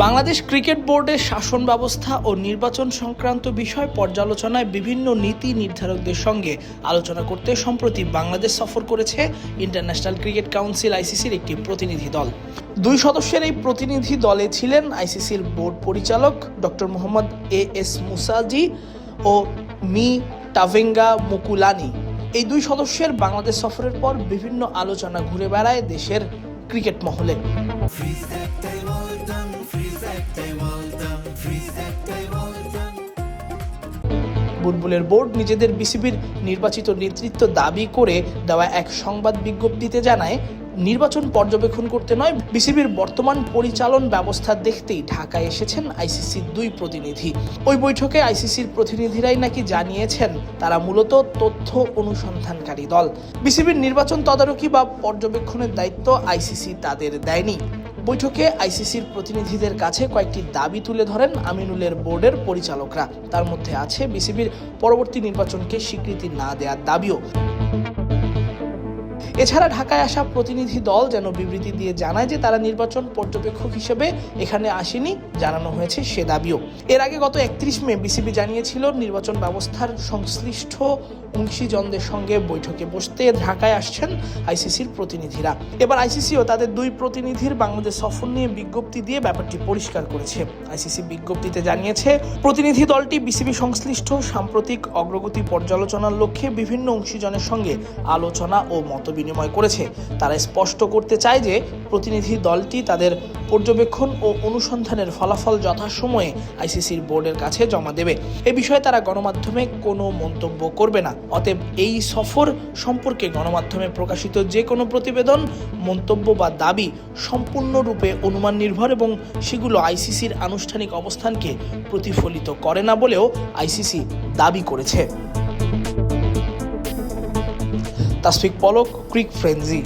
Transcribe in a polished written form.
Bangladesh cricket বোর্ডের শাসন ব্যবস্থা ও নির্বাচন সংক্রান্ত বিষয় পর্যালোচনায় বিভিন্ন নীতি নির্ধারকদের সঙ্গে আলোচনা করতে সম্প্রতি বাংলাদেশ সফর করেছে ইন্টারন্যাশনাল ক্রিকেট কাউন্সিল আইসিসির একটি প্রতিনিধি দল। 2 সদস্যের এই প্রতিনিধি দলে ছিলেন আইসিসির বোর্ড পরিচালক ডক্টর মোহাম্মদ এস মুসাজি ও মি টাভেঙ্গা মুকুলানি। এই 2 সদস্যের বাংলাদেশ সফরের পর বিভিন্ন আলোচনা ঘুরে বেড়ায় দেশের ক্রিকেট মহলে। বুলবুলের বোর্ড নিজেদের বিসিবির নির্বাচিত নেতৃত্ব দাবি করে দেওয়া এক সংবাদ বিজ্ঞপ্তিতে জানায়, নির্বাচন পর্যবেক্ষণ করতে নয়, বিসিবির বর্তমান পরিচালন ব্যবস্থা দেখতেই ঢাকায় এসেছেন আইসিসির 2 প্রতিনিধি। ওই বৈঠকে আইসিসির প্রতিনিধিরাই নাকি জানিয়েছেন তারা মূলত তথ্য অনুসন্ধানকারী দল। বিসিবির নির্বাচন তদারকি বা পর্যবেক্ষণের দায়িত্ব আইসিসি তাদের দেয়নি। বৈঠকে আইসিসির প্রতিনিধিদের কাছে কয়েকটি দাবি তুলে ধরেন আমিনুলের বোর্ডের পরিচালকরা। তার মধ্যে আছে বিসিবির পরবর্তী নির্বাচনকে স্বীকৃতি না দেওয়ার দাবিও। এছাড়া ঢাকায় আসা প্রতিনিধি দল যেন বিবৃতি দিয়ে জানায় যে তারা নির্বাচন পর্যবেক্ষক হিসেবে এখানে আসেনি, জানানো হয়েছে সে দাবিও। এর আগে গত 31 মে বিসিবি জানিয়েছিল নির্বাচন ব্যবস্থার সংশ্লিষ্ট অংশীজনদের সঙ্গে বৈঠকে বসতে ঢাকায় আসছেন আইসিসির প্রতিনিধিরা। এবার আইসিসিও তাদের 2 প্রতিনিধির বাংলাদেশ সফর নিয়ে বিজ্ঞপ্তি দিয়ে ব্যাপারটি পরিষ্কার করেছে। আইসিসি বিজ্ঞপ্তিতে জানিয়েছে, প্রতিনিধি দলটি বিসিবি সংশ্লিষ্ট সাম্প্রতিক অগ্রগতি পর্যালোচনার লক্ষ্যে বিভিন্ন অংশীজনের সঙ্গে আলোচনা ও মত বিনিময় করেছে। তারা স্পষ্ট করতে চায় যে প্রতিনিধি দলটি তাদের পর্যবেক্ষণ ও অনুসন্ধানের ফলাফল যথাসময়ে আইসিসির বোর্ডের কাছে জমা দেবে। এ বিষয়ে তারা গণমাধ্যমে কোনো মন্তব্য করবে না। অতএব এই সফর সম্পর্কে গণমাধ্যমে প্রকাশিত যে কোনো প্রতিবেদন, মন্তব্য বা দাবি সম্পূর্ণরূপে অনুমান নির্ভর এবং সেগুলো আইসিসির আনুষ্ঠানিক অবস্থানকে প্রতিফলিত করে না বলেও আইসিসি দাবি করেছে। তাসফিক পলক, ক্রিক ফ্রেঞ্জি।